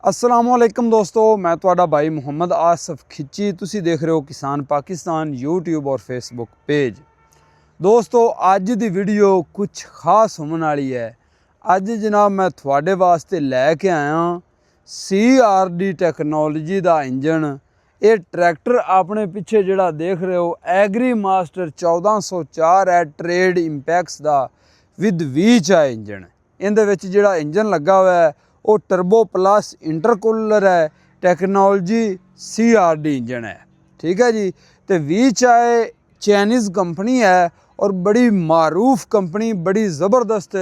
अस्सलामुअलैकुम दोस्तों, मैं तुहाडा भाई मुहम्मद आसिफ खिची। तुसी देख रहे हो किसान पाकिस्तान यूट्यूब और फेसबुक पेज। दोस्तों अज दी वीडियो कुछ खास होने वाली है। अज जनाब मैं थोड़े वास्ते लैके आया CRD टैक्नोलॉजी का इंजन। ये ट्रैक्टर अपने पिछे जिहड़ा देख रहे हो एग्री मास्टर 1404 है, ट्रेड इंपैक्स का विद वीच है इंजन। इहदे विच जिहड़ा इंजन लगा हुआ है वो टर्बो प्लस इंटरकूलर है, टैक्नोलॉजी CRD इंजन है। ठीक है जी। तो वीच है चाइनीज़ कंपनी है और बड़ी मारूफ कंपनी, बड़ी ज़बरदस्त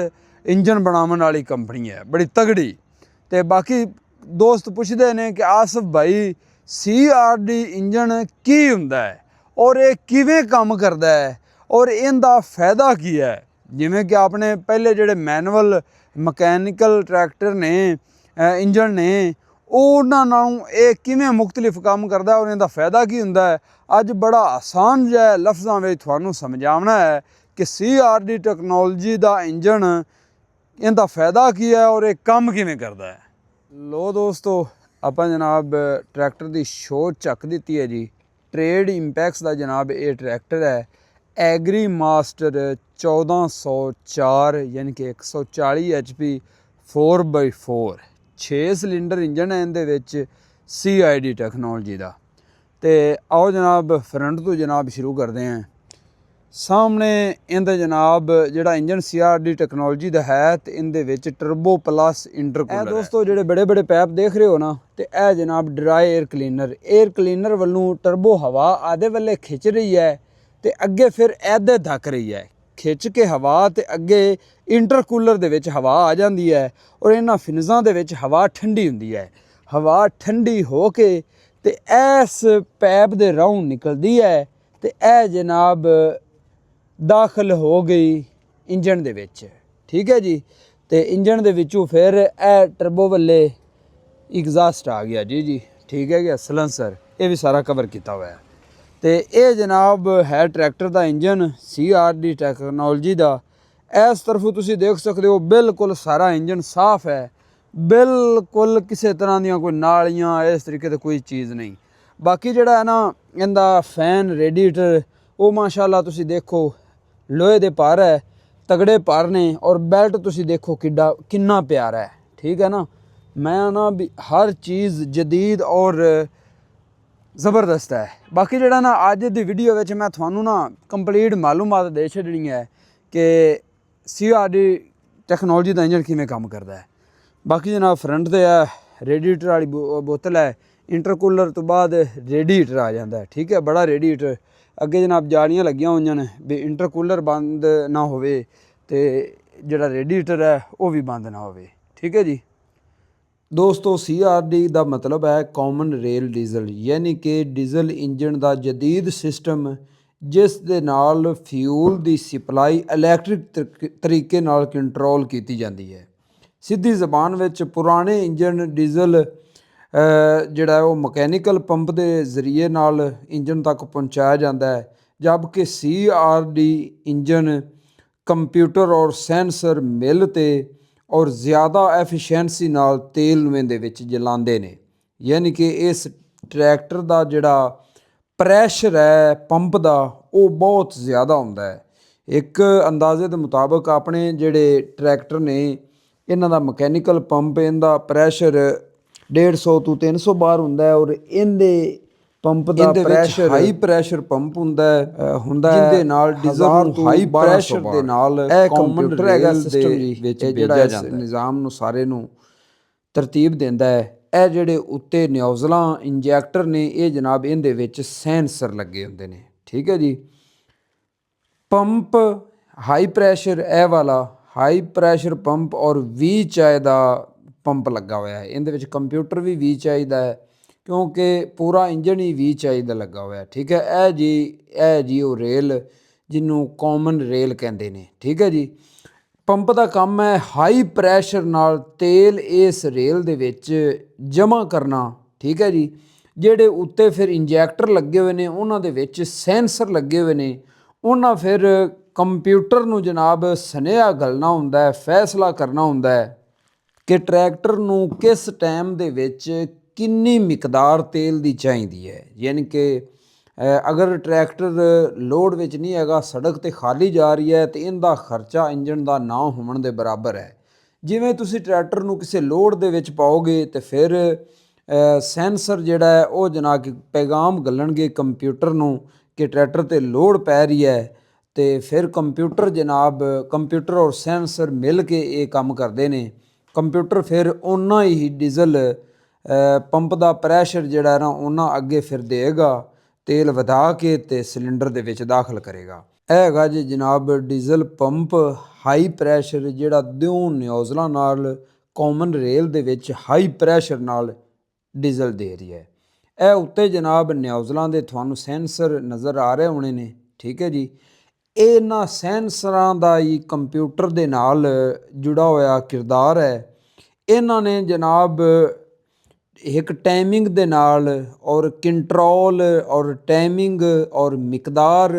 इंजन बनाने वाली कंपनी है, बड़ी तगड़ी। तो बाकी दोस्त पूछते हैं कि आसिफ भाई CRD इंजन की हुंदा है और ये किवें काम करता है और इनका फायदा की है। जिमें कि आपने पहले जोड़े मैनुअल मकैनिकल ट्रैक्टर ने इंजन ने उन्होंने किमें मुख्तलिफ काम करता है और इनका फायदा की हुंदा है। अज बड़ा आसान जहा लफ्ज़ों में थानू समझाना है कि CRD टैक्नोलॉजी का इंजन इनका फायदा की है और ये काम किमें करता है। लो दोस्तों आप जनाब ट्रैक्टर की शोच चक दी है जी। ट्रेड इंपैक्स का जनाब ये ट्रैक्टर है एग्री मास्टर 1404 यानी कि 140 HP 4x4 6 सिलेंडर इंजन है इहदे CRD टैक्नोलॉजी का। तो आओ जनाब फ्रंट तो जनाब शुरू करते हैं। सामने इहदा जनाब जिहड़ा इंजन CRD टैक्नोलॉजी का है तो इहदे टर्बो प्लस इंटरकूलर दोस्तों जिहड़े बड़े बड़े पैप देख रहे हो ना, तो यह जनाब ड्राई एयर क्लीनर वालों टर्बो हवा आधे वाले खिंच रही है तो अगे फिर ऐदे धक रही है, खिंच के हवा तो अगे इंटरकूलर दे विच हवा आ जाती है और इन्हां फिनज़ां दे विच हवा ठंडी हुंदी है। हवा ठंडी हो के तो इस पैप दे राहों निकलती है तो यह जनाब दाखिल हो गई इंजन दे विच। ठीक है जी। तो इंजन दे विचों फिर यह टर्बो वाले एग्जास्ट आ गया जी। ठीक है कि सलेंसर ये भी सारा कवर किया हुआ है। तो ये जनाब है ट्रैक्टर का इंजन CRD टैक्नोलॉजी का। इस तरफ तुसी देख सकते हो बिल्कुल सारा इंजन साफ है, बिल्कुल किसी तरह दी कोई नालियाँ इस तरीके से कोई चीज़ नहीं। बाकी जिहड़ा है ना इनका फैन रेडिएटर वो माशाल्लाह तुसी देखो लोहे दे पार है, तगड़े पार ने और बेल्ट तुसी देखो कितना प्यारा है। ठीक है ना। मैं ना भी हर चीज़ जदीद और ज़बरदस्त है। बाकी जिहड़ा ना अज दी वीडियो में मैं थानू ना कंप्लीट मालूमात दे छड़नी है कि CRD टैक्नोलॉजी का इंजन किमें काम करता है। बाकी जनाब फ्रंट से है रेडिएटर वाली बोतल है, इंटरकूलर तो बाद रेडिएटर आ जाता है। ठीक है, बड़ा रेडिएटर। अगे जनाब जालियाँ लगियां हुई ने भी इंटरकूलर बंद ना होवे ते जिहड़ा रेडिएटर है वो भी बंद ना होवे। ठीक है जी। दोस्तों CRD का मतलब है कॉमन रेल डीजल, यानी कि डीजल इंजन का जदीद सिस्टम जिस दे नाल फ्यूल की सप्लाई इलैक्ट्रिक तरीके नाल कंट्रोल की जाती है। सीधी जबान विच पुराने इंजन डीजल जिहड़ा वो मकैनिकल पंप के जरिए नाल इंजन तक पहुँचाया जाता है, जबकि CRD इंजन कंप्यूटर और सेंसर मिलते और ज़्यादा एफिशिएंसी नाल तेल नूं दे विच जलांदे ने। यानी कि इस ट्रैक्टर का जिहड़ा प्रैशर है पंप का वो बहुत ज़्यादा हुंदा है। एक अंदाजे के मुताबिक अपने जिहड़े ट्रैक्टर ने इन्हां दा मकैनिकल पंप इनका प्रैशर 150 तो 300 बार हुंदा है और इनदे पंप का प्रैशर हाई प्रैशर पंप हुंदा है जिंदे नाल डीजल नूं हाई प्रैशर दे नाल कंप्यूटर हैगा सिस्टम जी विच भेजिया जांदा है। निज़ाम नूं सारे नूं तरतीब दिंदा है। ਇਹ ਜਿਹੜੇ ਉੱਤੇ ਨਿਊਜ਼ਲਾਂ ਇੰਜੈਕਟਰ ਨੇ ਇਹ ਜਨਾਬ ਇਹਦੇ ਵਿੱਚ ਸੈਂਸਰ ਲੱਗੇ ਹੁੰਦੇ ਨੇ। ਠੀਕ ਹੈ ਜੀ। ਪੰਪ ਹਾਈ ਪ੍ਰੈਸ਼ਰ ਇਹ ਵਾਲਾ ਹਾਈ ਪ੍ਰੈਸ਼ਰ ਪੰਪ ਔਰ VCI ਦਾ ਪੰਪ ਲੱਗਾ ਹੋਇਆ ਹੈ। ਇਹਦੇ ਵਿੱਚ ਕੰਪਿਊਟਰ ਵੀ VCI ਦਾ ਹੈ ਕਿਉਂਕਿ ਪੂਰਾ ਇੰਜਨ ਹੀ VCI ਦਾ ਲੱਗਾ ਹੋਇਆ। ਠੀਕ ਹੈ। ਇਹ ਜੀ ਉਹ ਰੇਲ ਜਿਹਨੂੰ ਕਾਮਨ ਰੇਲ ਕਹਿੰਦੇ ਨੇ। ਠੀਕ ਹੈ ਜੀ। पंप का काम है हाई प्रैशर नाल तेल इस रेल दे विच जमा करना। ठीक है जी। जेडे उत्ते फिर इंजैक्टर लगे हुए ने उन्हां दे विच सेंसर लगे हुए ने, उन्हां फिर कंप्यूटर नूं जनाब सुनेहा घलना हुंदा है, फैसला करना हुंदा है ਕਿ ਟਰੈਕਟਰ ਨੂੰ ਕਿਸ ਟਾਈਮ ਦੇ ਵਿੱਚ ਕਿੰਨੀ ਮਿਕਦਾਰ ਤੇਲ ਦੀ ਚਾਹੀਦੀ ਹੈ। ਯਾਨੀ ਕਿ ਅਗਰ ਟਰੈਕਟਰ ਲੋਡ ਵਿੱਚ ਨਹੀਂ ਹੈਗਾ, ਸੜਕ 'ਤੇ ਖਾਲੀ ਜਾ ਰਹੀ ਹੈ, ਤੇ ਇਹਦਾ ਖਰਚਾ ਇੰਜਣ ਦਾ ਨਾ ਹੋਣ ਦੇ ਬਰਾਬਰ ਹੈ। ਜਿਵੇਂ ਤੁਸੀਂ ਟਰੈਕਟਰ ਨੂੰ ਕਿਸੇ ਲੋਡ ਦੇ ਵਿੱਚ ਪਾਓਗੇ ਤੇ ਫਿਰ ਸੈਂਸਰ ਜਿਹੜਾ ਹੈ ਉਹ ਜਨਾਬ ਕਿ ਪੈਗਾਮ ਘੱਲਣਗੇ ਕੰਪਿਊਟਰ ਨੂੰ ਕਿ ਟਰੈਕਟਰ 'ਤੇ ਲੋਡ ਪੈ ਰਹੀ ਹੈ, ਤੇ ਫਿਰ ਕੰਪਿਊਟਰ ਔਰ ਸੈਂਸਰ ਮਿਲ ਕੇ ਇਹ ਕੰਮ ਕਰਦੇ ਨੇ। ਕੰਪਿਊਟਰ ਫਿਰ ਓਨਾ ਹੀ ਡੀਜ਼ਲ ਪੰਪ ਦਾ ਪ੍ਰੈਸ਼ਰ ਜਿਹੜਾ ਨਾ ਉਹਨਾਂ ਅੱਗੇ ਫਿਰ ਦੇਗਾ, ਤੇਲ ਵਧਾ ਕੇ ਤੇ ਸਿਲੰਡਰ ਦੇ ਵਿੱਚ ਦਾਖਲ ਕਰੇਗਾ। ਇਹ ਹੈਗਾ ਜੀ ਜਨਾਬ ਡੀਜ਼ਲ ਪੰਪ ਹਾਈ ਪ੍ਰੈਸ਼ਰ ਜਿਹੜਾ ਦਿਓ ਨਿਊਜ਼ਲਾਂ ਨਾਲ ਕਾਮਨ ਰੇਲ ਦੇ ਵਿੱਚ ਹਾਈ ਪ੍ਰੈਸ਼ਰ ਨਾਲ ਡੀਜ਼ਲ ਦੇ ਰਹੀ ਹੈ। ਇਹ ਉੱਤੇ ਜਨਾਬ ਨਿਊਜ਼ਲਾਂ ਦੇ ਤੁਹਾਨੂੰ ਸੈਂਸਰ ਨਜ਼ਰ ਆ ਰਹੇ ਹੋਣੇ ਨੇ, ਠੀਕ ਹੈ ਜੀ। ਇਹਨਾਂ ਸੈਂਸਰਾਂ ਦਾ ਹੀ ਕੰਪਿਊਟਰ ਦੇ ਨਾਲ ਜੁੜਾ ਹੋਇਆ ਕਿਰਦਾਰ ਹੈ। ਇਹਨਾਂ ਨੇ ਜਨਾਬ ਇੱਕ ਟਾਈਮਿੰਗ ਦੇ ਨਾਲ ਔਰ ਕੰਟਰੋਲ ਔਰ ਟਾਈਮਿੰਗ ਔਰ ਮਿਕਦਾਰ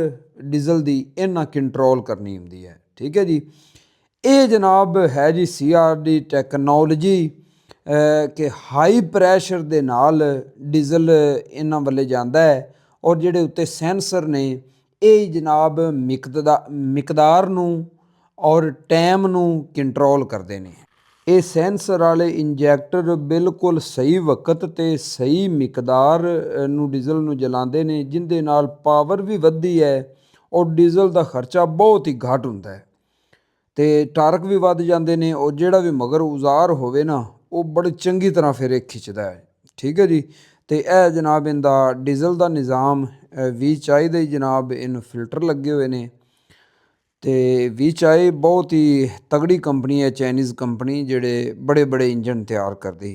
ਡੀਜ਼ਲ ਦੀ ਇਹਨਾਂ ਕੰਟਰੋਲ ਕਰਨੀ ਹੁੰਦੀ ਹੈ, ਠੀਕ ਹੈ ਜੀ। ਇਹ ਜਨਾਬ ਹੈ ਜੀ CRD ਟੈਕਨੋਲੋਜੀ ਕਿ ਹਾਈ ਪ੍ਰੈਸ਼ਰ ਦੇ ਨਾਲ ਡੀਜ਼ਲ ਇਹਨਾਂ ਵੱਲੇ ਜਾਂਦਾ ਹੈ, ਔਰ ਜਿਹੜੇ ਉੱਤੇ ਸੈਂਸਰ ਨੇ ਇਹ ਜਨਾਬ ਮਿਕਦਾਰ ਨੂੰ ਔਰ ਟਾਈਮ ਨੂੰ ਕੰਟਰੋਲ ਕਰਦੇ ਨੇ। ਇਹ ਸੈਂਸਰ ਵਾਲੇ ਇੰਜੈਕਟਰ ਬਿਲਕੁਲ ਸਹੀ ਵਕਤ ਤੇ ਸਹੀ ਮਿਕਦਾਰ ਨੂੰ ਡੀਜ਼ਲ ਨੂੰ ਜਲਾਉਂਦੇ ਨੇ, ਜਿਹਦੇ ਨਾਲ ਪਾਵਰ ਵੀ ਵੱਧਦੀ ਹੈ ਔਰ ਡੀਜ਼ਲ ਦਾ ਖਰਚਾ ਬਹੁਤ ਹੀ ਘੱਟ ਹੁੰਦਾ ਹੈ, ਤੇ ਟਾਰਕ ਵੀ ਵੱਧ ਜਾਂਦੇ ਨੇ। ਔਰ ਜਿਹੜਾ ਵੀ ਮਗਰ ਔਜ਼ਾਰ ਹੋਵੇ ਨਾ ਉਹ ਬੜੀ ਚੰਗੀ ਤਰ੍ਹਾਂ ਫਿਰ ਇਹ ਖਿੱਚਦਾ ਹੈ, ਠੀਕ ਹੈ ਜੀ। ਤੇ ਇਹ ਜਨਾਬ ਇਹਦਾ ਡੀਜ਼ਲ ਦਾ ਨਿਜ਼ਾਮ ਵੀ ਚਾਹੀਦਾ ਹੀ ਜਨਾਬ, ਇਹਨੂੰ ਫਿਲਟਰ ਲੱਗੇ ਹੋਏ ਨੇ। ਤੇ VCI ਬਹੁਤ ਹੀ ਤਗੜੀ ਕੰਪਨੀ ਹੈ, ਚਾਈਨੀਜ਼ ਕੰਪਨੀ, ਜਿਹੜੇ ਬੜੇ ਬੜੇ ਇੰਜਨ ਤਿਆਰ ਕਰਦੀ।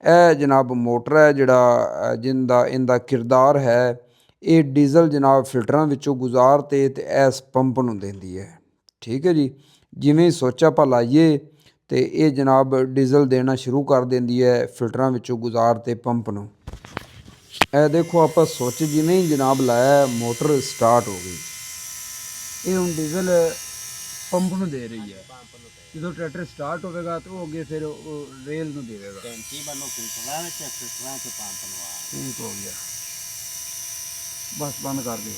ਇਹ ਜਨਾਬ ਮੋਟਰ ਹੈ ਜਿਹੜਾ ਇਹਦਾ ਕਿਰਦਾਰ ਹੈ, ਇਹ ਡੀਜ਼ਲ ਜਨਾਬ ਫਿਲਟਰਾਂ ਵਿੱਚੋਂ ਗੁਜ਼ਾਰ ਤੇ ਇਸ ਪੰਪ ਨੂੰ ਦਿੰਦੀ ਹੈ, ਠੀਕ ਹੈ ਜੀ। ਜਿਵੇਂ ਸੁੱਚ ਆਪਾਂ ਲਾਈਏ ਤੇ ਇਹ ਜਨਾਬ ਡੀਜ਼ਲ ਦੇਣਾ ਸ਼ੁਰੂ ਕਰ ਦਿੰਦੀ ਹੈ ਫਿਲਟਰਾਂ ਵਿੱਚੋਂ ਗੁਜ਼ਾਰ ਤੇ ਪੰਪ ਨੂੰ। ਇਹ ਦੇਖੋ ਆਪਾਂ ਸੁੱਚ ਜਿਵੇਂ ਹੀ ਜਨਾਬ ਲਾਇਆ ਮੋਟਰ ਸਟਾਰਟ ਹੋ ਗਈ। ਇਹ ਹੁਣ ਡੀਜ਼ਲ ਪੰਪ ਨੂੰ ਦੇ ਰਹੀ ਹੈ। ਜਦੋਂ ਟਰੈਕਟਰ ਸਟਾਰਟ ਹੋਵੇਗਾ ਤਾਂ ਉਹ ਅੱਗੇ ਫਿਰ ਉਹ ਰੇਲ ਨੂੰ ਦੇਵੇਗਾ। ਠੀਕ ਹੋ ਗਿਆ, ਬਸ ਬੰਦ ਕਰ ਦਿਓ।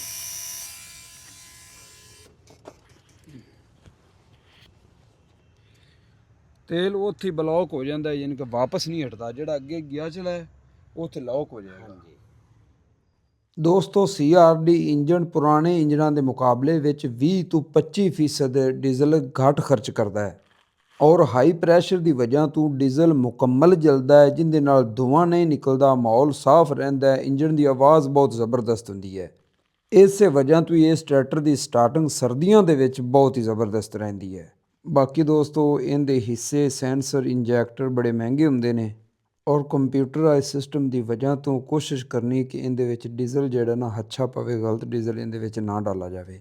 ਤੇਲ ਉੱਥੇ ਬਲੌਕ ਹੋ ਜਾਂਦਾ, ਯਾਨੀ ਕਿ ਵਾਪਸ ਨਹੀਂ ਹਟਦਾ, ਜਿਹੜਾ ਅੱਗੇ ਗਿਆ ਚਲਾ ਹੈ ਉੱਥੇ ਲੌਕ ਹੋ ਜਾਏਗਾ। ਦੋਸਤੋ CRD ਇੰਜਣ ਪੁਰਾਣੇ ਇੰਜਣਾਂ ਦੇ ਮੁਕਾਬਲੇ ਵਿੱਚ 20 ਤੋਂ 25% ਡੀਜ਼ਲ ਘੱਟ ਖਰਚ ਕਰਦਾ ਹੈ, ਔਰ ਹਾਈ ਪ੍ਰੈਸ਼ਰ ਦੀ ਵਜ੍ਹਾ ਤੋਂ ਡੀਜ਼ਲ ਮੁਕੰਮਲ ਜਲਦਾ ਹੈ, ਜਿਹਦੇ ਨਾਲ ਧੂੰਆਂ ਨਹੀਂ ਨਿਕਲਦਾ, ਮਾਹੌਲ ਸਾਫ਼ ਰਹਿੰਦਾ ਹੈ, ਇੰਜਣ ਦੀ ਆਵਾਜ਼ ਬਹੁਤ ਜ਼ਬਰਦਸਤ ਹੁੰਦੀ ਹੈ। ਇਸੇ ਵਜ੍ਹਾ ਤੋਂ ਇਸ ਟਰੈਕਟਰ ਦੀ ਸਟਾਰਟਿੰਗ ਸਰਦੀਆਂ ਦੇ ਵਿੱਚ ਬਹੁਤ ਹੀ ਜ਼ਬਰਦਸਤ ਰਹਿੰਦੀ ਹੈ। ਬਾਕੀ ਦੋਸਤੋ ਇਹਦੇ ਹਿੱਸੇ ਸੈਂਸਰ ਇੰਜੈਕਟਰ ਬੜੇ ਮਹਿੰਗੇ ਹੁੰਦੇ ਨੇ, ਔਰ ਕੰਪਿਊਟਰਾਈਜ਼ ਸਿਸਟਮ ਦੀ ਵਜ੍ਹਾ ਤੋਂ ਕੋਸ਼ਿਸ਼ ਕਰਨੀ ਕਿ ਇਹਦੇ ਵਿੱਚ ਡੀਜ਼ਲ ਜਿਹੜਾ ਨਾ ਅੱਛਾ ਪਵੇ, ਗਲਤ ਡੀਜ਼ਲ ਇਹਦੇ ਵਿੱਚ ਨਾ ਡਾਲਾ ਜਾਵੇ।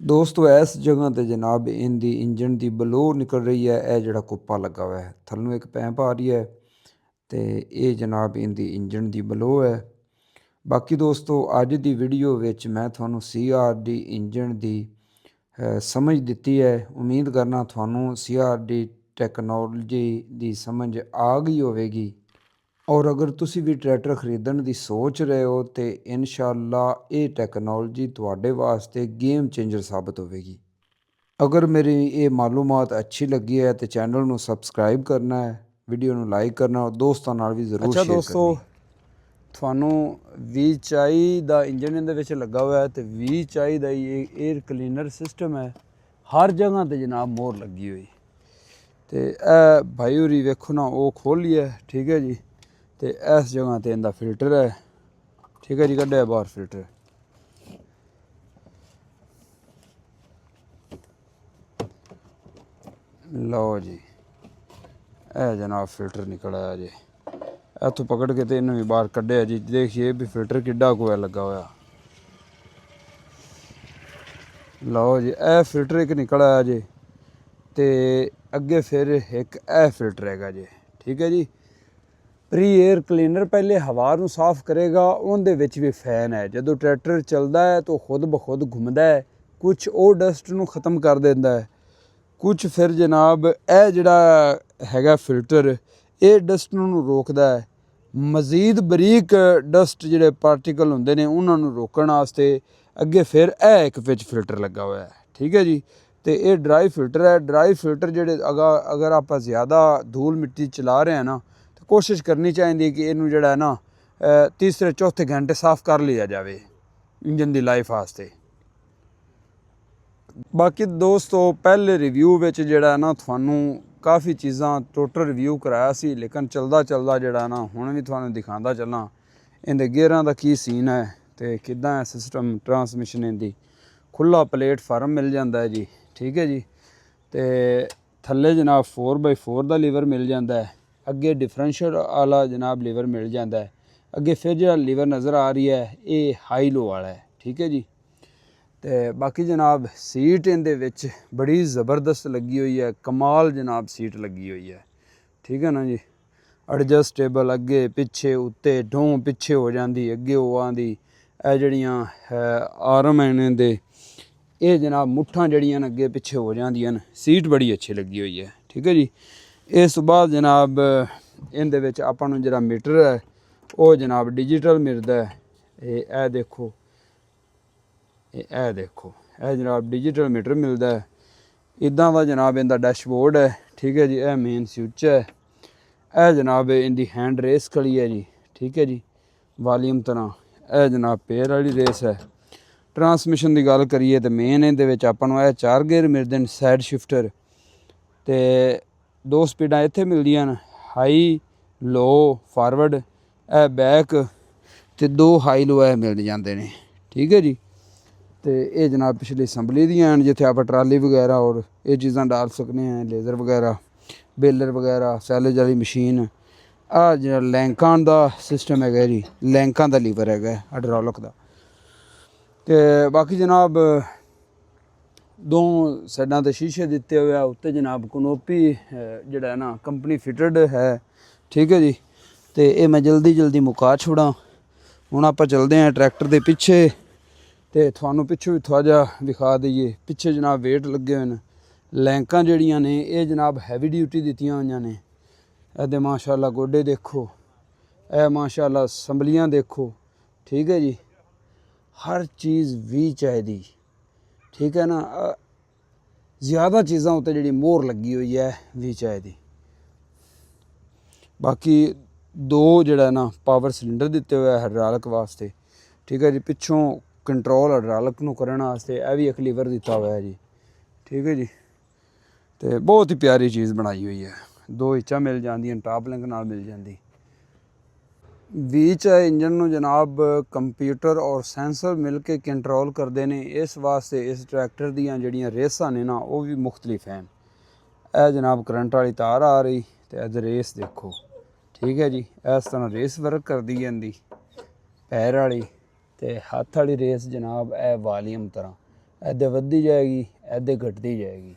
ਦੋਸਤੋ ਇਸ ਜਗ੍ਹਾ ਤੇ ਜਨਾਬ ਇਹਦੀ ਇੰਜਣ ਦੀ ਬਲੋ ਨਿਕਲ ਰਹੀ ਹੈ। ਇਹ ਜਿਹੜਾ ਕੁੱਪਾ ਲੱਗਾ ਹੋਇਆ ਹੈ ਥੱਲੋਂ ਇੱਕ ਪੈਂਪ ਆ ਰਹੀ ਹੈ, ਤੇ ਇਹ ਜਨਾਬ ਇਹਦੀ ਇੰਜਣ ਦੀ ਬਲੋ ਹੈ। ਬਾਕੀ ਦੋਸਤੋ ਅੱਜ ਦੀ ਵੀਡੀਓ ਵਿੱਚ ਮੈਂ ਤੁਹਾਨੂੰ CRD ਇੰਜਣ ਦੀ ਸਮਝ ਦਿੱਤੀ ਹੈ। ਉਮੀਦ ਕਰਨਾ ਤੁਹਾਨੂੰ CRD ਟੈਕਨੋਲੋਜੀ ਦੀ ਸਮਝ ਆ ਗਈ ਹੋਵੇਗੀ, ਔਰ ਅਗਰ ਤੁਸੀਂ ਵੀ ਟਰੈਕਟਰ ਖਰੀਦਣ ਦੀ ਸੋਚ ਰਹੇ ਹੋ ਤੇ ਇਨਸ਼ਾਅੱਲਾ ਇਹ ਟੈਕਨੋਲੋਜੀ ਤੁਹਾਡੇ ਵਾਸਤੇ ਗੇਮ ਚੇਂਜਰ ਸਾਬਤ ਹੋਵੇਗੀ। ਅਗਰ ਮੇਰੀ ਇਹ ਮਾਲੂਮਾਤ ਅੱਛੀ ਲੱਗੀ ਹੈ ਤੇ ਚੈਨਲ ਨੂੰ ਸਬਸਕ੍ਰਾਈਬ ਕਰਨਾ ਹੈ, ਵੀਡੀਓ ਨੂੰ ਲਾਈਕ ਕਰਨਾ, ਔਰ ਦੋਸਤਾਂ ਨਾਲ ਵੀ ਜ਼ਰੂਰ ਸ਼ੇਅਰ ਕਰਨੀ। ਦੋਸਤੋ ਤੁਹਾਨੂੰ VCI ਦਾ ਇੰਜਨ ਇਹਦੇ ਵਿੱਚ ਲੱਗਾ ਹੋਇਆ ਹੈ, ਤੇ VCI ਦਾ ਹੀ 에ਅਰ ਕਲੀਨਰ ਸਿਸਟਮ ਹੈ, ਹਰ ਜਗ੍ਹਾ ਤੇ ਜਨਾਬ ਮੋਹਰ ਲੱਗੀ ਹੋਈ। ਤੇ ਇਹ ਭਾਈ ਹੋਰੀ ਵੇਖੋ ਨਾ ਉਹ ਖੋਲੀ ਹੈ, ਠੀਕ ਹੈ ਜੀ। ਤੇ ਇਸ ਜਗ੍ਹਾ ਤੇ ਇਹਦਾ ਫਿਲਟਰ ਹੈ, ਠੀਕ ਹੈ ਜੀ, ਕੱਢਿਆ ਬਾਹਰ ਫਿਲਟਰ। ਲਓ ਜੀ ਇਹ ਜਨਾਬ ਫਿਲਟਰ ਨਿਕਲ ਆਇਆ ਜੀ, ਇੱਥੋਂ ਪਕੜ ਕੇ ਤੇ ਇਹਨੂੰ ਵੀ ਬਾਹਰ ਕੱਢਿਆ ਜੀ। ਦੇਖੀਏ ਵੀ ਫਿਲਟਰ ਕਿੱਡਾ ਕੁ ਲੱਗਾ ਹੋਇਆ। ਲਓ ਜੀ ਇਹ ਫਿਲਟਰ ਇੱਕ ਨਿਕਲ ਆਇਆ ਜੀ, ਤੇ ਅੱਗੇ ਫਿਰ ਇੱਕ ਇਹ ਫਿਲਟਰ ਹੈਗਾ ਜੀ, ਠੀਕ ਹੈ ਜੀ। ਪ੍ਰੀ 에ਅਰ ਕਲੀਨਰ ਪਹਿਲੇ ਹਵਾ ਨੂੰ ਸਾਫ਼ ਕਰੇਗਾ, ਉਹਦੇ ਵਿੱਚ ਵੀ ਫੈਨ ਹੈ। ਜਦੋਂ ਟਰੈਕਟਰ ਚੱਲਦਾ ਹੈ ਤਾਂ ਖੁਦ ਬ ਖੁਦ ਘੁੰਮਦਾ ਹੈ, ਕੁਛ ਉਹ ਡਸਟ ਨੂੰ ਖ਼ਤਮ ਕਰ ਦਿੰਦਾ ਹੈ, ਕੁਝ ਫਿਰ ਜਨਾਬ ਇਹ ਜਿਹੜਾ ਹੈਗਾ ਫਿਲਟਰ, ਇਹ ਡਸਟ ਨੂੰ ਰੋਕਦਾ ਹੈ। ਮਜ਼ੀਦ ਬਰੀਕ ਡਸਟ ਜਿਹੜੇ ਪਾਰਟੀਕਲ ਹੁੰਦੇ ਨੇ ਉਹਨਾਂ ਨੂੰ ਰੋਕਣ ਵਾਸਤੇ ਅੱਗੇ ਫਿਰ ਇਹ ਇੱਕ ਵਿੱਚ ਫਿਲਟਰ ਲੱਗਾ ਹੋਇਆ ਹੈ, ਠੀਕ ਹੈ ਜੀ। ਤੇ ਇਹ ਡਰਾਈ ਫਿਲਟਰ ਹੈ। ਡਰਾਈ ਫਿਲਟਰ ਜਿਹੜੇ ਅਗਰ ਆਪਾਂ ਜ਼ਿਆਦਾ ਧੂਲ ਮਿੱਟੀ ਚਲਾ ਰਹੇ ਹਾਂ ਨਾ, ਤਾਂ ਕੋਸ਼ਿਸ਼ ਕਰਨੀ ਚਾਹੀਦੀ ਕਿ ਇਹਨੂੰ ਜਿਹੜਾ ਹੈ ਨਾ ਤੀਸਰੇ ਚੌਥੇ ਘੰਟੇ ਸਾਫ਼ ਕਰ ਲਿਆ ਜਾਵੇ ਇੰਜਨ ਦੀ ਲਾਈਫ ਵਾਸਤੇ। ਬਾਕੀ ਦੋਸਤੋ ਪਹਿਲੇ ਰਿਵਿਊ ਵਿੱਚ ਜਿਹੜਾ ਨਾ ਤੁਹਾਨੂੰ ਕਾफ़ी ਚੀਜ਼ਾਂ ਟੋਟਲ ਰਿਵਿਊ ਕਰਾਇਆ ਸੀ, ਲੇਕਿਨ ਚਲਦਾ ਜਿਹੜਾ ਨਾ ਹੁਣ ਵੀ ਤੁਹਾਨੂੰ ਦਿਖਾਉਂਦਾ ਚੱਲਾਂ ਇਹਦੇ ਗੇਅਰਾਂ ਦਾ ਕੀ ਸੀਨ ਹੈ ਤੇ ਕਿੱਦਾਂ ਹੈ ਸਿਸਟਮ। ਟਰਾਂਸਮਿਸ਼ਨ ਇਹਦੀ ਖੁੱਲਾ ਪਲੇਟਫਾਰਮ ਮਿਲ ਜਾਂਦਾ ਹੈ ਜੀ, ਠੀਕ ਹੈ ਜੀ। ਤੇ ਥੱਲੇ ਜਨਾਬ 4x4 ਦਾ ਲੀਵਰ ਮਿਲ ਜਾਂਦਾ ਹੈ। ਅੱਗੇ ਡਿਫਰੈਂਸ਼ੀਅਲ ਵਾਲਾ ਜਨਾਬ ਲੀਵਰ ਮਿਲ ਜਾਂਦਾ ਹੈ। ਅੱਗੇ ਫਿਰ ਜਿਹੜਾ ਲੀਵਰ ਨਜ਼ਰ ਆ ਰਹੀ ਹੈ ਇਹ ਹਾਈ ਲੋ ਵਾਲਾ ਹੈ, ਠੀਕ ਹੈ ਜੀ। ਤੇ ਬਾਕੀ ਜਨਾਬ ਸੀਟ ਇਹਦੇ ਵਿੱਚ ਬੜੀ ਜ਼ਬਰਦਸਤ ਲੱਗੀ ਹੋਈ ਹੈ, ਕਮਾਲ ਜਨਾਬ ਸੀਟ ਲੱਗੀ ਹੋਈ ਹੈ, ਠੀਕ ਹੈ ਨਾ ਜੀ। ਐਡਜਸਟੇਬਲ ਅੱਗੇ ਪਿੱਛੇ ਉੱਤੇ ਢੋਂ ਪਿੱਛੇ ਹੋ ਜਾਂਦੀ, ਅੱਗੇ ਉਹ ਆਉਂਦੀ। ਇਹ ਜਿਹੜੀਆਂ ਆਰਮ ਹਨ ਦੇ, ਇਹ ਜਨਾਬ ਮੁੱਠਾਂ ਜਿਹੜੀਆਂ ਨੇ ਅੱਗੇ ਪਿੱਛੇ ਹੋ ਜਾਂਦੀਆਂ ਨੇ। ਸੀਟ ਬੜੀ ਅੱਛੀ ਲੱਗੀ ਹੋਈ ਹੈ, ਠੀਕ ਹੈ ਜੀ। ਇਸ ਤੋਂ ਬਾਅਦ ਜਨਾਬ ਇਹਦੇ ਵਿੱਚ ਆਪਾਂ ਨੂੰ ਜਿਹੜਾ ਮੀਟਰ ਹੈ ਉਹ ਜਨਾਬ ਡਿਜੀਟਲ ਮਿਲਦਾ ਹੈ। ਇਹ ਦੇਖੋ, ਇਹ ਦੇਖੋ, ਇਹ ਜਨਾਬ ਡਿਜੀਟਲ ਮੀਟਰ ਮਿਲਦਾ ਹੈ। ਇੱਦਾਂ ਦਾ ਜਨਾਬ ਇਹਦਾ ਡੈਸ਼ਬੋਰਡ ਹੈ, ਠੀਕ ਹੈ ਜੀ। ਇਹ ਮੇਨ ਸਵਿੱਚ ਹੈ। ਇਹ ਜਨਾਬ ਇਹਦੀ ਹੈਂਡ ਰੇਸ ਖੜੀ ਹੈ ਜੀ, ਠੀਕ ਹੈ ਜੀ, ਵਾਲੀਅਮ ਤਰ੍ਹਾਂ। ਇਹ ਜਨਾਬ ਪੇਅਰ ਵਾਲੀ ਰੇਸ ਹੈ। ਟਰਾਂਸਮਿਸ਼ਨ ਦੀ ਗੱਲ ਕਰੀਏ ਤਾਂ ਮੇਨ ਇਹਦੇ ਵਿੱਚ ਆਪਾਂ ਨੂੰ ਇਹ 4 ਗੇਅਰ ਮਿਲਦੇ ਨੇ, ਸਾਈਡ ਸ਼ਿਫਟਰ ਤੇ 2 ਸਪੀਡਾਂ ਇੱਥੇ ਮਿਲਦੀਆਂ ਨੇ, ਹਾਈ ਲੋ ਫਾਰਵਰਡ, ਇਹ ਬੈਕ ਤੇ 2 ਹਾਈ ਲੋ ਇਹ ਮਿਲ ਜਾਂਦੇ ਨੇ, ਠੀਕ ਹੈ ਜੀ। ਤੇ ਇਹ ਜਨਾਬ ਪਿਛਲੀ ਅਸੈਂਬਲੀ ਦੀਆਂ ਹਨ, ਜਿੱਥੇ ਆਪਾਂ ਟਰਾਲੀ ਵਗੈਰਾ ਔਰ ਇਹ ਚੀਜ਼ਾਂ ਡਾਲ ਸਕਨੇ ਹਾਂ, ਲੇਜ਼ਰ ਵਗੈਰਾ, ਬੇਲਰ ਵਗੈਰਾ, ਸੈਲੇਜ ਵਾਲੀ ਮਸ਼ੀਨ। ਆਹ ਜਿਹੜਾ ਲੈਂਕਾਂ ਦਾ ਸਿਸਟਮ ਹੈਗਾ ਜੀ, ਲੈਂਕਾਂ ਦਾ ਲੀਵਰ ਹੈਗਾ ਹਾਈਡ੍ਰੋਲਿਕ ਦਾ। ਤੇ ਬਾਕੀ ਜਨਾਬ 2 ਸਾਈਡਾਂ 'ਤੇ ਸ਼ੀਸ਼ੇ ਦਿੱਤੇ ਹੋਏ ਆ, ਉੱਤੇ ਜਨਾਬ ਕਨੋਪੀ ਜਿਹੜਾ ਹੈ ਨਾ ਕੰਪਨੀ ਫਿਟਡ ਹੈ, ਠੀਕ ਹੈ ਜੀ। ਤੇ ਇਹ ਮੈਂ ਜਲਦੀ ਮੁਕਾ ਛੋੜਾਂ। ਹੁਣ ਆਪਾਂ ਚੱਲਦੇ ਹਾਂ ਟਰੈਕਟਰ ਦੇ ਪਿੱਛੇ ਤੇ ਤੁਹਾਨੂੰ ਪਿੱਛੋਂ ਵੀ ਥੋੜ੍ਹਾ ਜਿਹਾ ਵਿਖਾ ਦਈਏ। ਪਿੱਛੇ ਜਨਾਬ ਵੇਟ ਲੱਗੇ ਹੋਏ ਨੇ। ਲੈਂਕਾਂ ਜਿਹੜੀਆਂ ਨੇ ਇਹ ਜਨਾਬ ਹੈਵੀ ਡਿਊਟੀ ਦਿੱਤੀਆਂ ਹੋਈਆਂ ਨੇ। ਇਹਦੇ ਮਾਸ਼ਾਅੱਲਾ ਗੋਡੇ ਦੇਖੋ, ਇਹ ਮਾਸ਼ਾਅੱਲਾ ਸੰਭਲੀਆਂ ਦੇਖੋ, ਠੀਕ ਹੈ ਜੀ। ਹਰ ਚੀਜ਼ ਵੀ ਚਾਹੀਦੀ, ਠੀਕ ਹੈ ਨਾ। ਜ਼ਿਆਦਾ ਚੀਜ਼ਾਂ ਉੱਤੇ ਜਿਹੜੀ ਮੋਹਰ ਲੱਗੀ ਹੋਈ ਹੈ ਵੀ ਚਾਹੀਦੀ। ਬਾਕੀ 2 ਜਿਹੜਾ ਨਾ ਪਾਵਰ ਸਿਲੰਡਰ ਦਿੱਤੇ ਹੋਏ ਹਾਈਡ੍ਰੋਲਿਕ ਵਾਸਤੇ, ਠੀਕ ਹੈ ਜੀ। ਪਿੱਛੋਂ ਕੰਟਰੋਲ ਹਾਈਡ੍ਰੋਲਿਕ ਨੂੰ ਕਰਨ ਵਾਸਤੇ ਇਹ ਵੀ ਇੱਕ ਲੀਵਰ ਦਿੱਤਾ ਹੋਇਆ ਜੀ, ਠੀਕ ਹੈ ਜੀ। ਤੇ ਬਹੁਤ ਹੀ ਪਿਆਰੀ ਚੀਜ਼ ਬਣਾਈ ਹੋਈ ਹੈ। 2 ਇੰਚਾਂ ਮਿਲ ਜਾਂਦੀਆਂ, ਟਾਪ ਲਿੰਕ ਨਾਲ ਮਿਲ ਜਾਂਦੀ। ਵਿੱਚ ਇੰਜਨ ਨੂੰ ਜਨਾਬ ਕੰਪਿਊਟਰ ਔਰ ਸੈਂਸਰ ਮਿਲ ਕੇ ਕੰਟਰੋਲ ਕਰਦੇ ਨੇ। ਇਸ ਵਾਸਤੇ ਇਸ ਟਰੈਕਟਰ ਦੀਆਂ ਜਿਹੜੀਆਂ ਰੇਸਾਂ ਨੇ ਨਾ ਉਹ ਵੀ ਮੁਖਤਲਿਫ ਹਨ। ਇਹ ਜਨਾਬ ਕਰੰਟ ਵਾਲੀ ਤਾਰ ਆ ਰਹੀ ਤੇ ਇਹਦੀ ਰੇਸ ਦੇਖੋ, ਠੀਕ ਹੈ ਜੀ। ਇਸ ਤਰ੍ਹਾਂ ਰੇਸ ਵਰਕ ਕਰਦੀ ਹੈ ਇਹਦੀ ਪੈਰ ਵਾਲੀ। ਤੇ ਹੱਥ ਵਾਲੀ ਰੇਸ ਜਨਾਬ ਇਹ ਵਾਲੀਅਮ ਤਰ੍ਹਾਂ, ਇਹਦੇ ਵੱਧਦੀ ਜਾਏਗੀ, ਇਹਦੇ ਘਟਦੀ ਜਾਏਗੀ।